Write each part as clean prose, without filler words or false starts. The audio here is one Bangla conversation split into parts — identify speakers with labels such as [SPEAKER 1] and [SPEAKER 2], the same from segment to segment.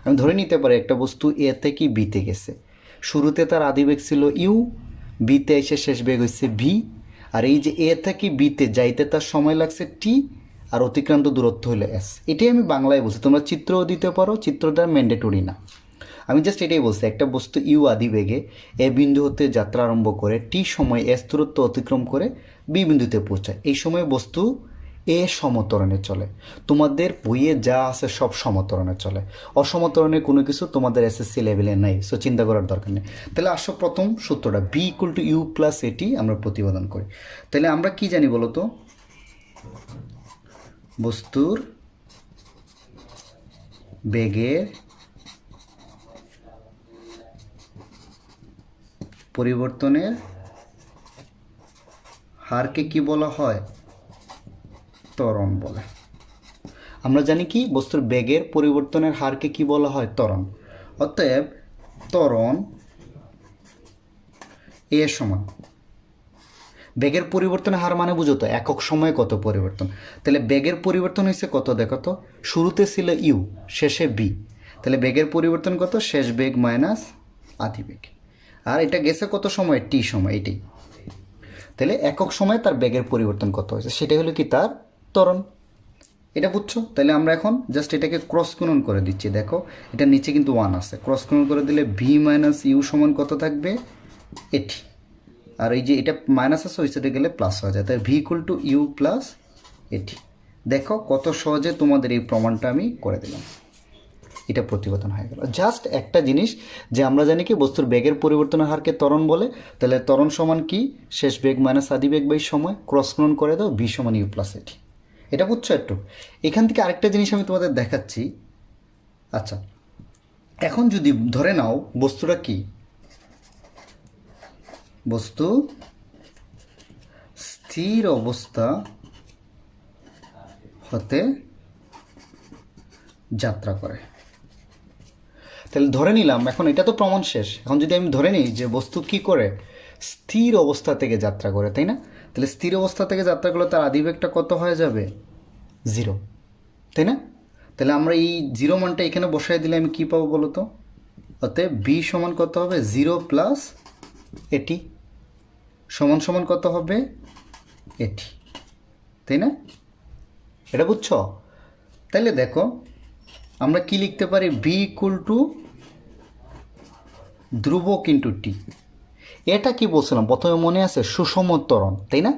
[SPEAKER 1] আমি ধরে নিতে পারি একটা বস্তু এ থেকে বিতে গেছে, শুরুতে তার আদিবেগ ছিল ইউ, বিতে এসে শেষ বেগ হচ্ছে ভি, আর এই যে এ থেকে বিতে যাইতে তার সময় লাগছে টি, আর অতিক্রান্ত দূরত্ব হলো এস। এটাই আমি বাংলায় বলছি, তোমরা চিত্রও দিতে পারো, চিত্রটা ম্যান্ডেটরি না। আমি জাস্ট এটাই বলছি, একটা বস্তু ইউ আদিবেগে এ বিন্দু হতে যাত্রা আরম্ভ করে টি সময় এস দূরত্ব অতিক্রম করে বি বিন্দুতে পৌঁছায়। এই সময় বস্তু এ সমতরণে চলে। তোমাদের বইয়ে যা আছে সব সমতরণে চলে, অসমতরণে কোনো কিছু তোমাদের এসএসসি লেভেলে নাই, সো চিন্তা করার দরকার নেই। তাহলে আসো প্রথম সূত্রটা v equal to u plus a t আমরা প্রতিপাদন করি। তাহলে আমরা কি জানি বলো তো, বস্তুর বেগের পরিবর্তনের হারকে কি বলা হয়? ত্বরণ বলে। আমরা জানি কি বস্তুর বেগের পরিবর্তনের হারকে কি বলা হয়? ত্বরণ। অতএব ত্বরণ এ সমান বেগের পরিবর্তনের হার মানে বুঝো তো একক সময়ে কত পরিবর্তন। তাহলে বেগের পরিবর্তন হয়েছে কত দেখো তো, শুরুতে ছিল ইউ, শেষে বি, তাহলে বেগের পরিবর্তন কত? শেষ বেগ মাইনাস আদি বেগ। আর এটা গেছে কত সময়? টি সময়, এটাই। তাহলে একক সময়ে তার বেগের পরিবর্তন কত হয়েছে সেটাই হলো কি তার ত্বরণ। এটা বুঝছো? তাহলে আমরা এখন জাস্ট এটাকে ক্রস গুণন করে দিচ্ছি। দেখো এটা নিচে কিন্তু 1 আছে, ক্রস গুণন করে দিলে ভি মাইনাস ইউ সমান কত থাকবে? এটি। আর এই যে এটা মাইনাস আছে ওই সাইডে গেলে প্লাস হয়ে যায়, তাই v equal to u plus a t. দেখো কত সহজে তোমাদের এই প্রমাণটা আমি করে দিলাম, এটা প্রতিপাদন হয়ে গেল। জাস্ট একটা জিনিস যে আমরা জানি কি বস্তুর বেগের পরিবর্তনের হারকে ত্বরণ বলে, তাহলে ত্বরণ সমান কি? শেষ বেগ মাইনাস আদি বেগ বাই সময়, ক্রস গুণন করে দাও, ভি সমান ইউ প্লাস এটি। এটা বুঝছো একটু? এখান থেকে আরেকটা জিনিস আমি তোমাদের দেখাচ্ছি। আচ্ছা, এখন যদি ধরে নাও বস্তুটা কি, বস্তু স্থির অবস্থা হতে যাত্রা করে, তাহলে ধরে নিলাম, এখন এটা তো প্রমাণ শেষ, এখন যদি আমি ধরে নিই যে বস্তু কি করে? স্থির অবস্থা থেকে যাত্রা করে, তাই না? তাহলে স্থির অবস্থা থেকে যাত্রা করলে তার আদিবেগটা কত হয়ে যাবে? 0, তাই না? তাহলে আমরা এই 0 মানটা এখানে বসাই দিলে আমি কী পাবো বলো তো? অতএব বি সমান কত হবে? 0 প্লাস এটি সমান সমান কত হবে? এটি, তাই না? এটা বুঝছো? তাহলে দেখো আমরা কি লিখতে পারি? বি ইকুয়াল টু ধ্রুবক ইন্টু টি। এটা কি বলছিলাম প্রথমে মনে আছে? সুষম ত্বরণ, তাই না?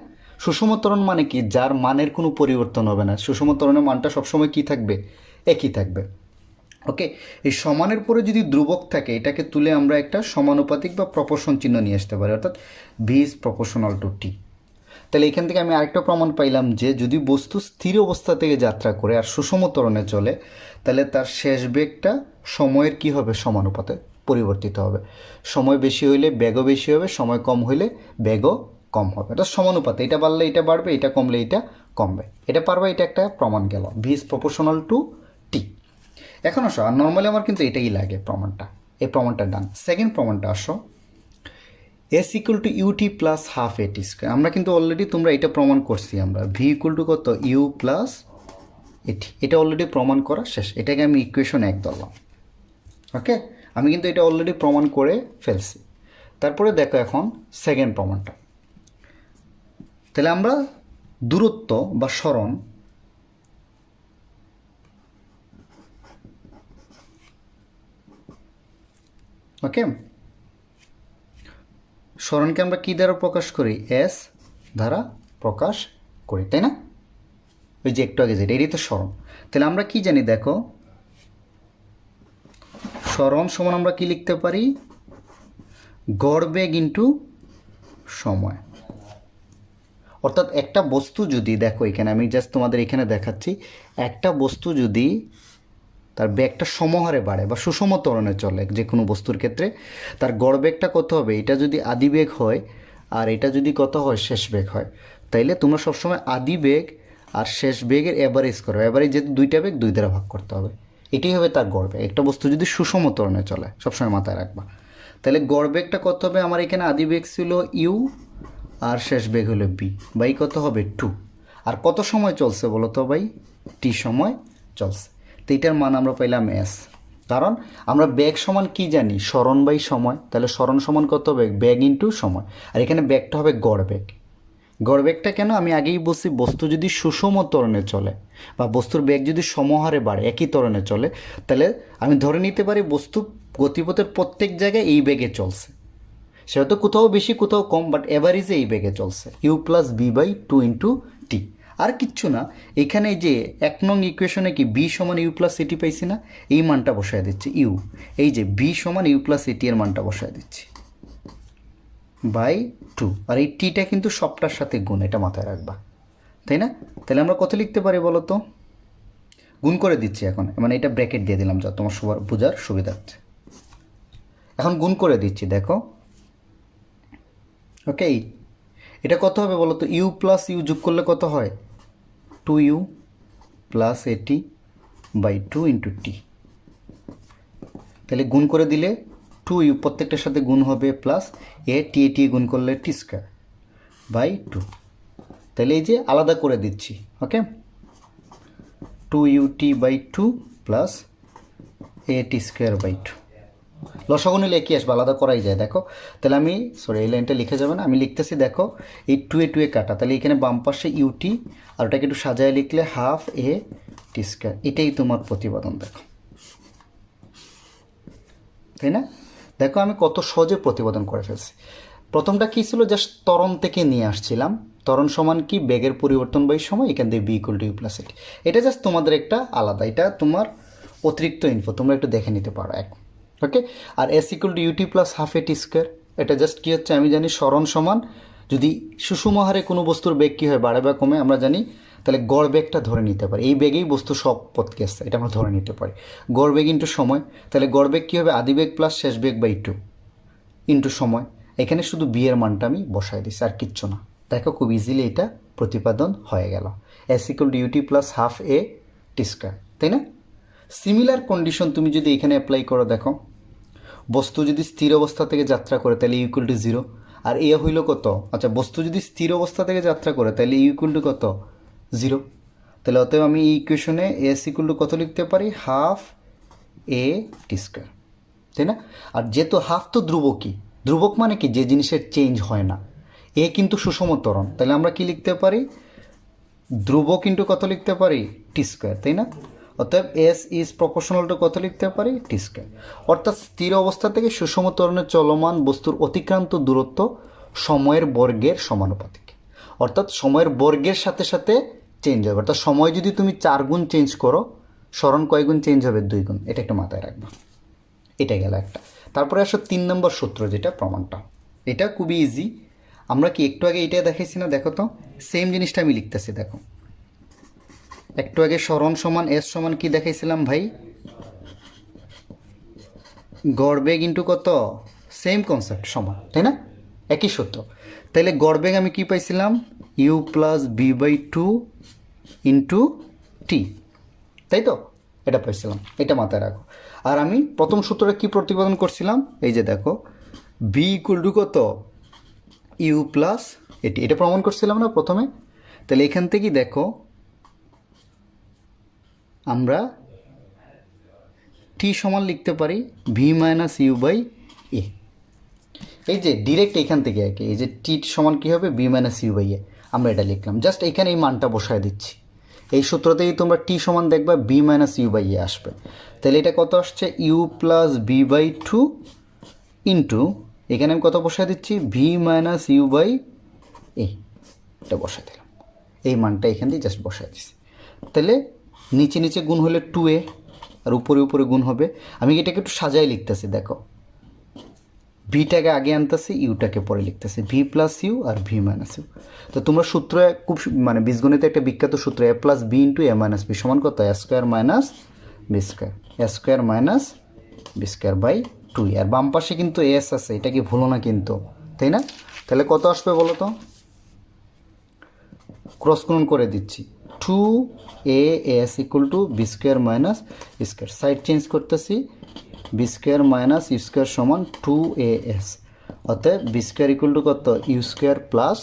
[SPEAKER 1] সুষম ত্বরণ মানে কি? যার মানের কোনো পরিবর্তন হবে না। সুষম ত্বরণের মানটা সবসময় কি থাকবে? একই থাকবে। ওকে, এই সমানের পরে যদি ধ্রুবক থাকে এটাকে তুলে আমরা একটা সমানুপাতিক বা প্রপোর্শন চিহ্ন নিয়ে আসতে পারি, অর্থাৎ ভি ইজ প্রপোর্শনাল টু টি। তাহলে এখান থেকে আমি আরেকটা প্রমাণ পাইলাম যে যদি বস্তু স্থির অবস্থা থেকে যাত্রা করে আর সুষম ত্বরণে চলে, তাহলে তার শেষ বেগটা সময়ের কি হবে? সমানুপাতে পরিবর্তিত হবে। সময় বেশি হইলে বেগও বেশি হবে, সময় কম হইলে বেগও কম হবে। এটা সমানুপাতে, এটা বাড়লে এটা বাড়বে, এটা কমলে এটা কমবে। এটা পারবে, এটা একটা প্রমাণ গেল, ভি ইজ প্রপোর্শনাল টু টি। এখন আসো, আর নর্মালি আমার কিন্তু এটাই লাগে প্রমাণটা, এই প্রমাণটা ডান। সেকেন্ড প্রমাণটা আসো, s equal to u t plus half a t square. আমরা কিন্তু অলরেডি, তোমরা এটা প্রমাণ করছি আমরা, ভি ইকুয়াল টু কত? U plus a t. এটা অলরেডি প্রমাণ করা শেষ, এটাকে আমি ইকুয়েশন 1 ধরলাম। ওকে, আমি কিন্তু এটা অলরেডি প্রমাণ করে ফেলছি। তারপরে দেখো এখন সেকেন্ড প্রমাণটা। তাহলে আমরা দূরত্ব বা সরণ ওকে, সরণকে আমরা কী দ্বারা প্রকাশ করি? এস দ্বারা প্রকাশ করি, তাই না? ওই যে একটু আগে যেটা, এটাই তো সরণ। তাহলে আমরা কি জানি দেখো, সরণ সমান আমরা কি লিখতে পারি? গড় বেগ ইন্টু সময়। অর্থাৎ একটা বস্তু যদি, দেখো এখানে আমি জাস্ট তোমাদের এখানে দেখাচ্ছি, একটা বস্তু যদি তার বেগটা সমহারে বাড়ে বা সুষম ত্বরণে চলে যে কোনো বস্তুর ক্ষেত্রে, তার গড় বেগটা কত হবে? এটা যদি আদি বেগ হয় আর এটা যদি কত হয়? শেষ বেগ হয়, তাইলে তোমরা সবসময় আদি বেগ আর শেষ বেগের অ্যাভারেজ করো। অ্যাভারেজ যেহেতু দুইটা বেগ, 2 দ্বারা ভাগ করতে হবে, এটাই হবে তার গড় বেগ। একটা বস্তু যদি সুষম ত্বরণে চলে, সবসময় মাথায় রাখবা। তাহলে গড় বেগটা কত হবে? আমার এখানে আদি বেগ ছিল ইউ আর শেষ বেগ হলো বি, বাই কত হবে? 2। আর কত সময় চলছে বলো তো ভাই? টি সময় চলছে। তো এটার মান আমরা পাইলাম এস। কারণ আমরা বেগ সমান কি জানি, সরণ বাই সময়। তাহলে সরণ সমান কত বেগ, বেগ ইন্টু সময়। আর এখানে বেগটা হবে গড় বেগ। গড় বেগটা কেন, আমি আগেই বলছি, বস্তু যদি সুষম ত্বরণে চলে বা বস্তুর বেগ যদি সমহারে বাড়ে, একই ত্বরণে চলে, তাহলে আমি ধরে নিতে পারি বস্তু গতিপথের প্রত্যেক জায়গায় এই বেগে চলছে। সে হয়তো কোথাও বেশি কোথাও কম, বাট এভারেজে এই বেগে চলছে। U plus v by two into t. আর কিচ্ছু না, এখানে যে 1 নং ইকুয়েশনে কি বি সমান ইউ প্লাস এটি পাইছি না, এই মানটা বসায় দিচ্ছি ইউ। এই যে বি সমান ইউ প্লাস এটি এর মানটা বসায় দিচ্ছি বাই টু। আর এই টিটা কিন্তু সবটার সাথে গুণ, এটা মাথায় রাখবা, তাই না? তাহলে আমরা কত লিখতে পারি বলো তো? গুণ করে দিচ্ছি এখন, মানে এটা ব্র্যাকেট দিয়ে দিলাম যা তোমার সবার বোঝার সুবিধা হচ্ছে। এখন গুণ করে দিচ্ছি, দেখো। ওকে, এটা কত হবে বলো তো? ইউ প্লাস ইউ যোগ করলে কত হয়? 2u প্লাস এটি বাই টু ইন্টু টি। তাহলে গুণ করে দিলে 2u প্রত্যেকটার সাথে গুণ হবে, প্লাস এটি গুণ করলে টি স্কোয়ার বাই টু। তাহলে এই যে আলাদা করে দিচ্ছি, ওকে, 2ut বাই টু প্লাস এটি স্কোয়ার বাই টু। লসাগু নিলে কি আসবে, আলাদা করাই যায়। দেখো, তাহলে আমি এই লাইনটা লিখে যাবে না, আমি লিখতেছি, দেখো এই টু এ কাটা, তাহলে এখানে বাম পাশে ইউটি আর ওটাকে একটু সাজায় লিখলে হাফ এ টি স্কোয়ার। এটাই তোমার প্রতিপাদন, দেখো, তাই না? দেখো আমি কত সহজে প্রতিপাদন করে ফেলছি। প্রথমটা কী ছিল, জাস্ট ত্বরণ থেকে নিয়ে আসছিলাম। ত্বরণ সমান কি, বেগের পরিবর্তন বাই সময়, এখান থেকে v equal to u plus a t. এটা জাস্ট তোমাদের একটা আলাদা, এটা তোমার অতিরিক্ত ইনফো, তোমরা একটু দেখে নিতে পারো এখন, ওকে। আর s equal to u t plus half a t square, এটা জাস্ট কী হচ্ছে, আমি জানি সরণ সমান যদি সুষম হারে কোনো বস্তুর বেগ কী হয়, বাড়ে বা কমে আমরা জানি, তাহলে গড় বেগটা ধরে নিতে পারি। এই বেগেই বস্তু সব পথকে আসছে, এটা আমরা ধরে নিতে পারি। গড় বেগ ইন্টু সময়, তাহলে গড় বেগ কী হবে, আদি বেগ প্লাস শেষ বেগ বাই টু ইন্টু সময়। এখানে শুধু বি এর মানটা আমি বসাই দিচ্ছি, আর কিচ্ছু না। দেখো খুব ইজিলি এটা প্রতিপাদন হয়ে গেল, s equal to u t plus half a t square, তাই না? সিমিলার কন্ডিশন তুমি যদি এখানে অ্যাপ্লাই করো, দেখো বস্তু যদি স্থির অবস্থা থেকে যাত্রা করে তাহলে ইউ ইকুয়াল টু জিরো। আর এ হইল কত, আচ্ছা বস্তু যদি স্থির অবস্থা থেকে যাত্রা করে তাহলে ইউ ইকুয়াল টু কত, জিরো। তাহলে অতএব আমি এই ইকুয়েশনে এস ইকুয়াল টু কত লিখতে পারি, হাফ এ টি স্কোয়ার, তাই না? আর যেহেতু হাফ তো ধ্রুবকই, ধ্রুবক মানে কি, যে জিনিসের চেঞ্জ হয় না। এ কিন্তু সুষম ত্বরণ, তাহলে আমরা কি লিখতে পারি, ধ্রুবক ইন্টু কত লিখতে পারি, টি স্কোয়ার, তাই না? অতএব এস ইজ প্রপোর্শনাল টু কত লিখতে পারি, টি স্কোয়ার। অর্থাৎ স্থির অবস্থা থেকে সুষম ত্বরণে চলমান বস্তুর অতিক্রান্ত দূরত্ব সময়ের বর্গের সমানুপাতিক। অর্থাৎ সময়ের বর্গের সাথে সাথে চেঞ্জ হবে। অর্থাৎ সময় যদি তুমি 4 গুণ চেঞ্জ করো, সরণ কয় গুণ চেঞ্জ হবে, 2 গুণ। এটা একটু মাথায় রাখবা। এটা গেল একটা। তারপরে আসো 3 নম্বর সূত্র, যেটা প্রমাণটা। এটা খুবই ইজি। আমরা কি একটু আগে এটা দেখাইছি না, দেখো তো সেম জিনিসটা আমি লিখতেছি। দেখো একটু আগে সরণ সমান এস সমান কি দেখাইছিলাম ভাই, গড় বেগ ইন্টু কত, সেম কনসেপ্ট সমান, তাই না? একই সূত্র। তাইলে গড় বেগ আমি কি পাইছিলাম, u plus v by two into t, তাই তো? এটা পাইছিলাম, এটা মাথায় রাখো। আর আমি প্রথম সূত্রটা কি প্রতিপাদন করছিলাম, এই যে দেখো বি ইকুয়াল টু কত, ইউ প্লাস এটি, এটা প্রমাণ করছিলাম না প্রথমে। তাহলে এখান থেকেই দেখো আমরা টি সমান লিখতে পারি ভি মাইনাস ইউ বাই এ। এই যে ডিরেক্ট এখান থেকে একে, এই যে টি সমান কী হবে, বি মাইনাস ইউ বাই এ, আমরা এটা লিখলাম। জাস্ট এখানে এই মানটা বসায় দিচ্ছি। এই সূত্রতেই তোমরা টি সমান দেখবা v minus u by a আসবে। তাহলে এটা কত আসছে, u plus v by two into, এখানে আমি কত বসায় দিচ্ছি, v minus u by a, এটা বসায় দিলাম। এই মানটা এখান দিয়ে জাস্ট বসায় দিচ্ছি। তাহলে নিচে নিচে গুণ হলে 2a, আর উপরে উপরে গুণ হবে। আমি এটাকে একটু সাজাই লিখতেছি, দেখো ভিটাকে আগে আনতেছি, ইউটাকে পরে লিখতেছি, ভি প্লাস ইউ আর ভি মাইনাস ইউ। তো তোমরা সূত্র খুব মানে বীজগণিতে একটা বিখ্যাত সূত্র, a plus b into a minus b সমান কত, a square minus b square, a square minus b square by 2। আর বাম পাশে কিন্তু এস আছে, এটা কি ভুলো না কিন্তু, তাই না? তাহলে কত আসবে বলো তো, ক্রস গুণন করে দিচ্ছি, 2as equal to v square minus square, side change করতেছি, v square minus u square সমান 2as, অতএব বি স্কোয়ার ইকুয়াল টু কত, ইউ স্কোয়ার প্লাস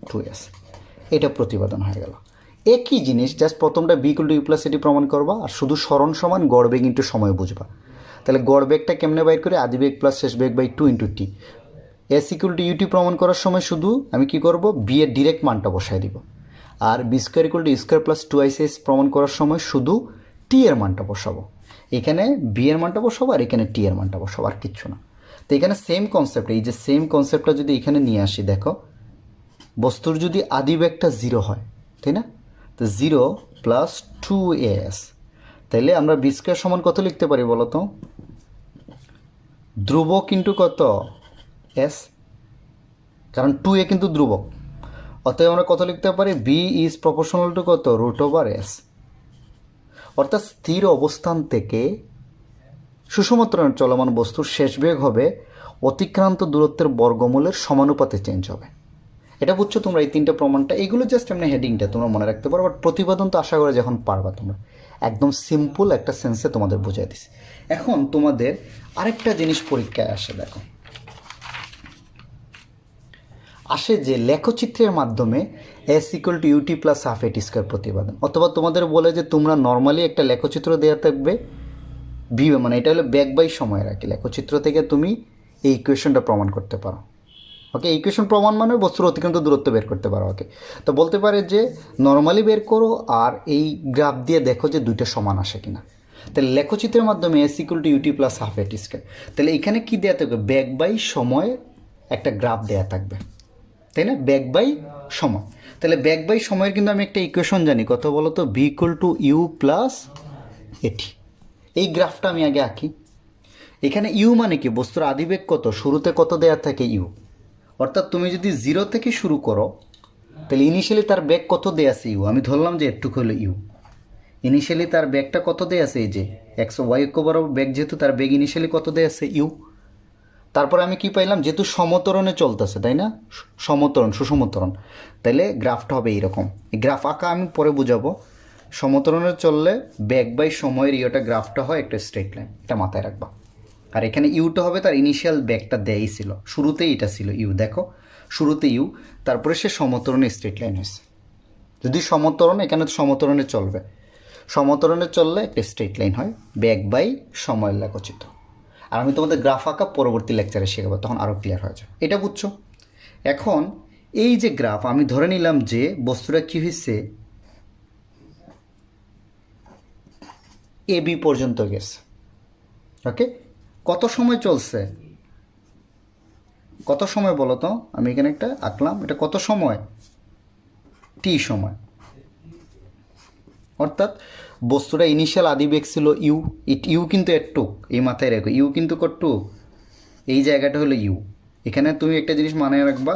[SPEAKER 1] 2s। এটা প্রতিপাদন হয়ে গেল। একই জিনিস, জাস্ট প্রথমটা v equal to u plus a t প্রমাণ করবা, আর শুধু সরণ সমান গড় বেগ ইন্টু সময় বুঝবা। তাহলে গড় বেগটা কেমনে বাইর করে, আদি বেগ প্লাস শেষ বেগ by 2 into t. S equal to u t প্রমাণ করার সময় শুধু আমি কি করব, বি এর ডিরেক্ট মানটা বসাই দিব। আর v square equal to square plus 2ac প্রমাণ করার সময় শুধু টি এর মানটা বসাবো। এখানে বি এর মানটা বসাবো আর এখানে টি এর মানটা বসাবো, আর কিচ্ছু না। তো এখানে সেম কনসেপ্ট, এই যে সেম কনসেপ্টটা যদি এখানে নিয়ে আসি, দেখো বস্তুর যদি আদি বেগটা 0 হয়, তাই না, তো 0 প্লাস 2as, তাইলে আমরা বি স্কোয়ার সমান কত লিখতে পারি বলো তো, ধ্রুবক ইন্টু কত এস, কারণ 2a কিন্তু ধ্রুবক, অতএব আমরা কত লিখতে পারি, বি ইজ প্রপোর্শনাল টু কত, রুট ওভার এস। অর্থাৎ স্থির অবস্থান থেকে সুষম ত্বরণে চলমান বস্তুর শেষ বেগ হবে অতিক্রান্ত দূরত্বের বর্গমূলের সমানুপাতে চেঞ্জ হবে। এটা বুঝছো তোমরা, এই তিনটা প্রমাণটা, এইগুলো জাস্ট এমনি হেডিংটা তোমরা মনে রাখতে পারো, বাট প্রতিপাদন তো আশা করে যখন পারবা তোমরা, একদম সিম্পল একটা সেন্সে তোমাদের বুঝাই দিছি। এখন তোমাদের আরেকটা জিনিস পরীক্ষায় আসে, দেখো আসে যে লেখচিত্রের মাধ্যমে s equal to u t plus half a t square প্রতিপাদন, অথবা তোমাদের বলে যে তোমরা নর্মালি একটা লেখচিত্র দেওয়া থাকবে বি, মানে এটা হলো ব্যাক বাই সময় রাখি, লেখচিত্র থেকে তুমি এই ইকুয়েশনটা প্রমাণ করতে পারো। ওকে, ইকুয়েশন প্রমাণ মানে বস্তুর অতিক্রান্ত দূরত্ব বের করতে পারো। ওকে, তো বলতে পারে যে নর্মালি বের করো আর এই গ্রাফ দিয়ে দেখো যে দুইটা সমান আসে কিনা। তাহলে লেখচিত্রের মাধ্যমে s equal to u t plus half a t square, তাহলে এখানে কী দেওয়া থাকবে, ব্যাক বাই সময় একটা গ্রাফ দেওয়া থাকবে, তাই না, ব্যাক বাই সময়। তাহলে ব্যাক বাই সময়ের কিন্তু আমি একটা ইকুয়েশন জানি, কত বলো তো, v equal to u plus a t. এই গ্রাফটা আমি আগে আঁকি। এখানে ইউ মানে কি, বস্তুর আদিবেগ কত, শুরুতে কত দেওয়া থাকে ইউ, অর্থাৎ তুমি যদি 0 থেকে শুরু করো তাহলে ইনিশিয়ালি তার বেগ কত দেয়া আছে ইউ, আমি ধরলাম যে একটু হলো ইউ, ইনিশিয়ালি তার বেগটা কত দেয়া আছে, এই যে এক্স ওয়াই অক্ষ বরাবর বেগ, যেহেতু তার বেগ ইনিশিয়ালি কত দেয়া আছে ইউ। তারপরে আমি কি পাইলাম, যেহেতু সমতরণে চলতেছে, তাই না, সমতরণ সুষমতরণ, তাইলে গ্রাফটা হবে এইরকম। এই গ্রাফ আঁকা আমি পরে বুঝাবো। সমতরণে চললে বেগ বাই সময়ের ইয়েটা গ্রাফটা হয় একটা স্ট্রেট লাইন, এটা মাথায় রাখবা। আর এখানে ইউটা হবে তার ইনিশিয়াল বেগটা দেয়াই ছিল, শুরুতেই এটা ছিল ইউ, দেখো শুরুতে ইউ, তারপরে সে সমতরণে স্ট্রেট লাইন হয়েছে। যদি সমতরণ, এখানে তো সমতরণে চলবে, সমতরণে চললে একটা স্ট্রেট লাইন হয়, বেগ বাই সময়ের লেখচিত্র। আর আমি তোমাদের গ্রাফ আঁকা পরবর্তী লেকচারে শেখাবো, তখন আরও ক্লিয়ার হয়ে যাবে। এটা বুঝছো? এখন এই যে গ্রাফ, আমি ধরে নিলাম যে বস্তুটা কী হয়েছে, এ বি পর্যন্ত গেছে। ওকে, কত সময় চলছে, কত সময় বলো তো, আমি এখানে একটা আঁকলাম, এটা কত সময়, টি সময়। অর্থাৎ বস্তুটা ইনিশিয়াল আদিবেগ ছিল ইউ, ইউ কিন্তু একটুক, এই মাথায় রাখো, ইউ কিন্তু কটুক, এই জায়গাটা হলো ইউ। এখানে তুমি একটা জিনিস মাথায় রাখবা,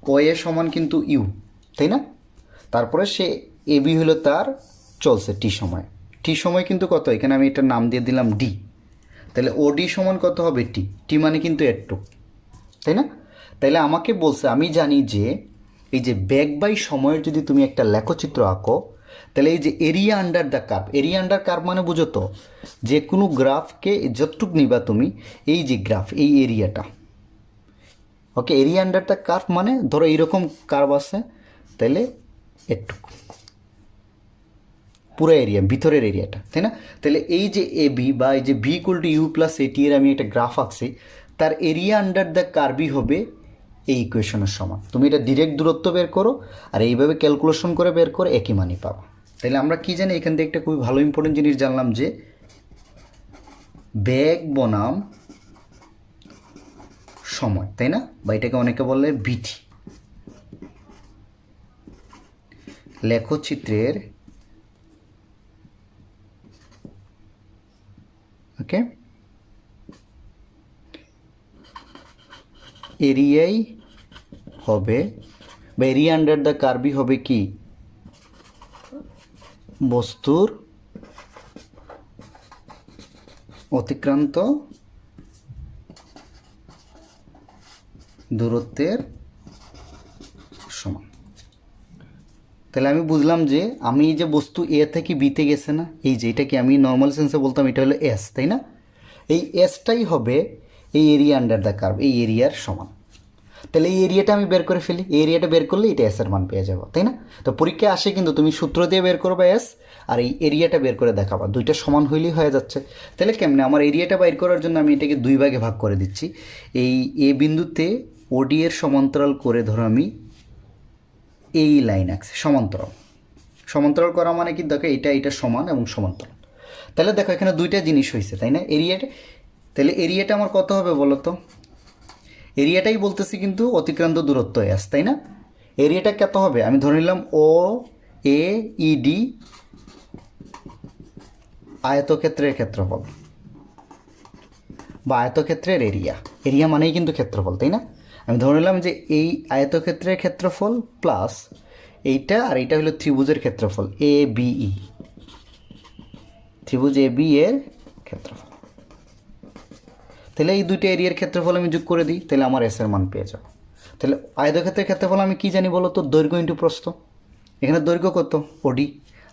[SPEAKER 1] ও এ সমান কিন্তু ইউ, তাই না, তারপরে সে এ বি হলো তার চলছে টি সময়, টি সময় কিন্তু কত, এখানে আমি এটার নাম দিয়ে দিলাম ডি, তাহলে ওডি সমান কত হবে, টি, টি মানে কিন্তু একটু, তাই না। তাইলে আমাকে বলছে, আমি জানি যে এই যে ব্যাক বাই সময়ের যদি তুমি একটা লেখচিত্র আঁকো, তাহলে এই যে area under the curve, area under curve মানে বুঝো তো, যে কোনো গ্রাফকে যতটুক নিবা তুমি, এই যে গ্রাফ, এই এরিয়াটা, ওকে, এরিয়া আন্ডার দ্য কার্ভ মানে ধরো এইরকম কার্ভ আছে, তাহলে একটু পুরো এরিয়া, ভিতরের এরিয়াটা, তাই না। তাহলে এই যে এ বি বা এই যে v equal to u plus a t এর আমি একটা গ্রাফ আঁকছি, তার এরিয়া আন্ডার দ্য কার্ভই হবে এই ইকুয়েশনের সমান। তুমি এটা ডিরেক্ট দূরত্ব বের করো আর এইভাবে ক্যালকুলেশন করে বের করে একই মানই পাবা। তাহলে আমরা কি জানি, এখান থেকে একটা খুবই ভালো ইম্পর্টেন্ট জিনিস জানলাম যে বেগ বনাম সময়, তাই না, বা এটাকে অনেকে বলে বিটি, লেখচিত্রের ওকে এরিয়াই হবে, বা এরিয়া আন্ডার দ্য কার্ভই হবে কি, বস্তুর অতিক্রান্ত দূরত্বের সমান। তাহলে আমি বুঝলাম যে আমি এই যে বস্তু এ থেকে বিতে গেছে না, এই যে এটাকে আমি নর্মাল সেন্সে বলতাম এটা হলো এস, তাই না, এই এসটাই হবে এই এরিয়া আন্ডার দ্য কার্ভ, এই এরিয়ার সমান। তাহলে এই এরিয়াটা আমি বের করে ফেলি, এই এরিয়াটা বের করলে এটা এস এর মান পেয়ে যাবো, তাই না? তো পরীক্ষায় আসে কিন্তু তুমি সূত্র দিয়ে বের করবে এস, আর এই এরিয়াটা বের করে দেখাবা, দুইটা সমান হইলেই হয়ে যাচ্ছে। তাহলে কেমনে আমার এরিয়াটা বের করার জন্য আমি এটাকে দুই ভাগে ভাগ করে দিচ্ছি। এই এ বিন্দুতে ওডি এর সমান্তরাল করে ধরো আমি এই লাইন আঁকছি, সমান্তরাল। সমান্তরাল করা মানে কি দেখো এটা সমান এবং সমান্তরাল। তাহলে দেখো এখানে দুইটা জিনিস হয়েছে, তাই না? এরিয়াটা, তাহলে এরিয়াটা আমার কত হবে বলো তো? এরিয়াটাই বলতেছি কিন্তু অতিক্রান্ত দূরত্ব এস, তাই না? এরিয়াটা কত হবে? আমি ধরে নিলাম ও এ ইডি আয়তক্ষেত্রের ক্ষেত্রফল বা আয়তক্ষেত্রের এরিয়া। এরিয়া মানেই কিন্তু ক্ষেত্রফল, তাই না? আমি ধরে নিলাম যে এই আয়তক্ষেত্রের ক্ষেত্রফল প্লাস এইটা, আর এইটা হলো ত্রিভুজের ক্ষেত্রফল এ বিই, ত্রিভুজ এ বি এর ক্ষেত্রফল। তাহলে এই দুইটা এরিয়ার ক্ষেত্রফল আমি যোগ করে দিই, তাহলে আমার এস এর মান পেয়ে যাবো। তাহলে আয়তক্ষেত্রের ক্ষেত্রফল আমি কি জানি বলো তো? দৈর্ঘ্য ইন্টু প্রস্থ। এখানে দৈর্ঘ্য কত? ওডি,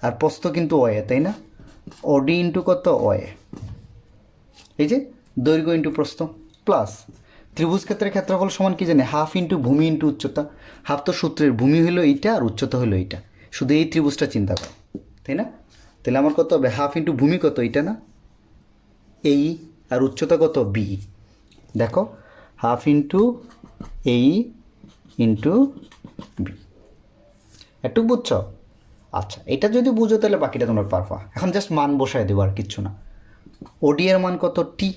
[SPEAKER 1] আর প্রস্থ কিন্তু ওয়ে, তাই না? ওডি ইন্টু কত? ওয়ে। এই যে দৈর্ঘ্য ইন্টু প্রস্থ প্লাস ত্রিভুজ ক্ষেত্রের ক্ষেত্রফল সমান কি জানি? হাফ ইন্টু ভূমি ইন্টু উচ্চতা। হাফ তো সূত্রের, ভূমি হলো এইটা আর উচ্চতা হলো এইটা, শুধু এই ত্রিভুজটা চিন্তা করো, তাই না? তাহলে আমার কত হবে? হাফ ইন্টু ভূমি কত? এইটা না, এই, আর উচ্চতা কত? বি। দেখো হাফ ইন্টু এই ইন্টু বি। একটু বুঝছো? আচ্ছা, এটা যদি বুঝো তাহলে বাকিটা তোমরা পারবা। এখন জাস্ট মান বসায় দেবো, আর কিচ্ছু না। ওডি এর মান কত? টি।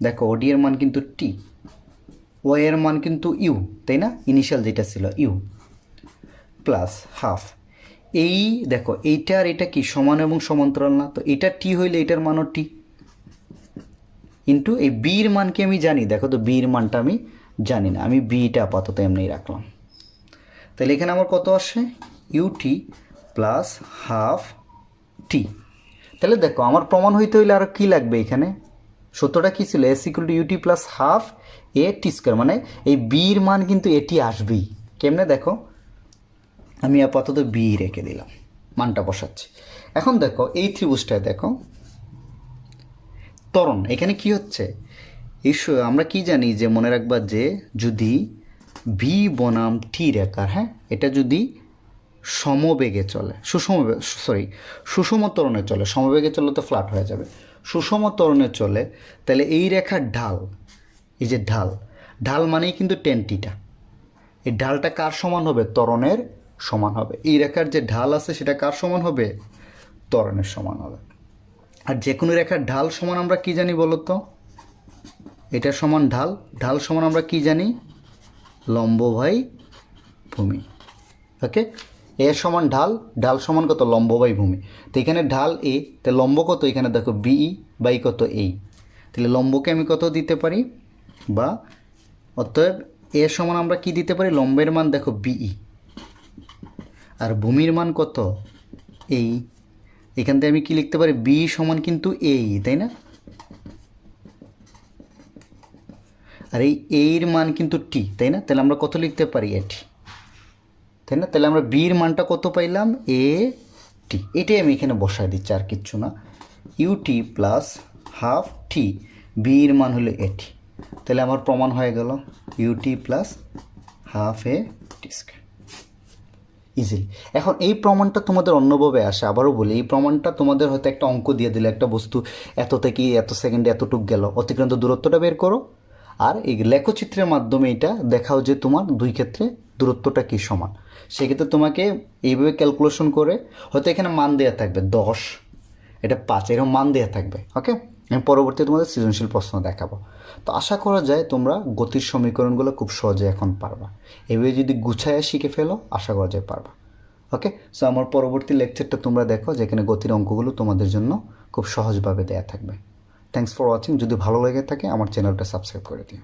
[SPEAKER 1] দেখো ওডি এর মান কিন্তু টি, ও এর মান কিন্তু ইউ, তাই না? ইনিশিয়াল যেটা ছিল ইউ, প্লাস হাফ এই, দেখো এইটা আর এটা কি সমান এবং সমান্তরাল না? তো এটা টি হইলে এটার মানও টি, ইন্টু এই বির মানকে আমি জানি। দেখো তো বির মানটা আমি জানি না, আমি বিটা আপাতত এমনি রাখলাম। তাহলে এখানে আমার কত আসে? ইউটি প্লাস হাফ টি। তাহলে দেখো আমার প্রমাণ হইতে হইলে আর কি লাগবে? এখানে সূত্রটা কী ছিল? S equal to u t plus half a t square, মানে এই বির মান কিন্তু এটি আসবেই। কেমনে? দেখো আমি আপাতত বি রেখে দিলাম, মানটা বসাচ্ছি। এখন দেখো এই ত্রিভুজটায় দেখো ত্বরণ, এখানে কি হচ্ছে? আমরা কি জানি যে, মনে রাখবা যে যদি ভি বনাম টি রেখার, হ্যাঁ, এটা যদি সমবেগে চলে, সুষম ত্বরণে চলে, সমবেগে চলে তো ফ্ল্যাট হয়ে যাবে, সুষম ত্বরণে চলে, তাহলে এই রেখার ঢাল, এই যে ঢাল, ঢাল মানেই কিন্তু টেন টিটা। এই ঢালটা কার সমান হবে? ত্বরণের সমান হবে। এই রেখার যে ঢাল আছে সেটা কার সমান হবে? ত্বরণের সমান হবে। আর যে কোনো রেখার ঢাল সমান আমরা কি জানি বলো তো? এটা সমান ঢাল, ঢাল সমান আমরা কি জানি? লম্ব বাই ভূমি। ওকে, এ সমান ঢাল, ঢাল সমান কত? লম্ব বাই ভূমি। তো এখানে ঢাল এ, তো লম্ব কত? এখানে দেখো বিই বাই কত? এই। তাহলে লম্বকে আমি কত দিতে পারি? বা অতএব এ সমান আমরা কি দিতে পারি? লম্বের মান দেখো বিই, আর ভূমির মান কত? এই। এখান থেকে আমি কি লিখতে পারি? বি সমান কিন্তু এই, তাই না? আর এই এর মান কিন্তু টি, তাই না? তাহলে আমরা কত লিখতে পারি? এটি, তাই না? তাহলে আমরা বির মানটা কত পাইলাম? এ টি। এটাই আমি এখানে বসায় দিচ্ছি, আর কিচ্ছু না। ইউটি প্লাস হাফ টি, বির মান হলো এটি। তাহলে আমার প্রমাণ হয়ে গেল UT plus half a T square, easily. এখন এই প্রমাণটা তোমাদের অন্যভাবে আসে, আবারও বলি, এই প্রমাণটা তোমাদের হয়তো একটা অঙ্ক দিয়ে দিলে, একটা বস্তু এত থেকে এত সেকেন্ডে এতটুক গেল, অতিক্রান্ত দূরত্বটা বের করো, আর এই লেখচিত্রের মাধ্যমে এটা দেখাও যে তোমার দুই ক্ষেত্রে দূরত্বটা কি সমান। সেক্ষেত্রে তোমাকে এইভাবে ক্যালকুলেশন করে, হয়তো এখানে মান দেওয়া থাকবে 10, এটা 5, এরকম মান দেওয়া থাকবে। ওকে, আমি পরবর্তী তোমাদের সৃজনশীল প্রশ্ন দেখাবো। তো আশা করা যায় তোমরা গতির সমীকরণগুলো খুব সহজে এখন পারবা। এভাবে যদি গুছায় শিখে ফেলো, আশা করা যায় পারবা। ওকে, সো আমার পরবর্তী লেকচারটা তোমরা দেখো, যেখানে গতির অঙ্কগুলো তোমাদের জন্য খুব সহজভাবে দেয়া থাকবে। Thanks for watching. যদি ভালো লেগে থাকে আমার চ্যানেলটা সাবস্ক্রাইব করে দিও।